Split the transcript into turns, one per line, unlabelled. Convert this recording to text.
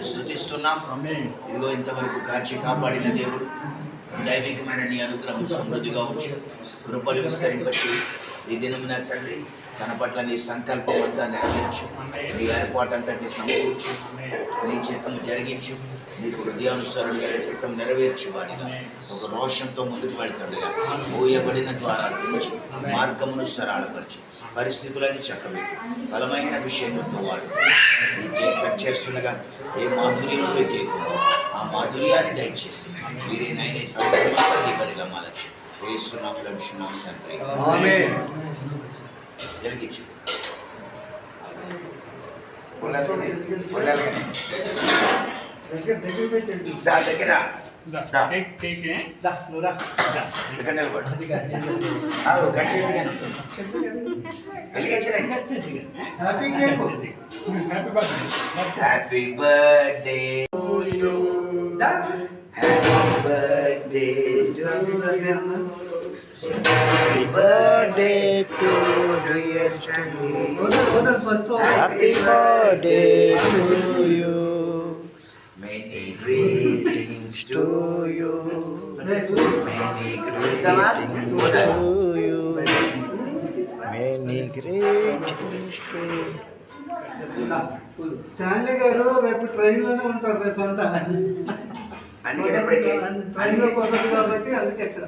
స్తుతిస్తున్నాం. ఇదిగో ఇంతవరకు కాచి కాపాడిన దేవుడు, దైవికమైన నీ అనుగ్రహం సమృద్ధిగా ఉంచు, కృపలు విస్తరింపచ్చు. ఈ దినమున తండ్రి తన పట్ల నీ సంకల్పం అంతా నెరవేర్చు, నీ ఏర్పాటంతటి సమకూర్చు, నీ చిత్తము జరిగించు, నీకు హృదయానుసారంగా చిత్తం నెరవేర్చు. వాడిగా ఒక రోషంతో ముందుకు వెళ్తాడుగా పోయబడిన ద్వారా గురించి మార్గమును సరళపరిచి పరిస్థితులని చక్కబెట్టి బలమైన అభిషేకంతో వాడు ఈ కేక్ కట్ చేస్తుండగా ఏ మాధుర్యంతో కేకు ఆ మాధుర్యాన్ని దయచేసి మీరే నైనా సంవత్సరం దీపరిగా మాలచ్చు వేస్తున్నాం లక్షణం తండ్రి జరిగించు. దగ్గర నిలబడు happy birthday happy birthday Happy birthday to dear Stanley. Happy birthday to you. Many greetings to you. Many greetings to you. Many greetings to you.
Stanley గారు రేపు ట్రైన్లోనే ఉంటారు రేపు అంతా. ట్రైన్లో పోతుంది కాబట్టి అందుకే ఇక్కడ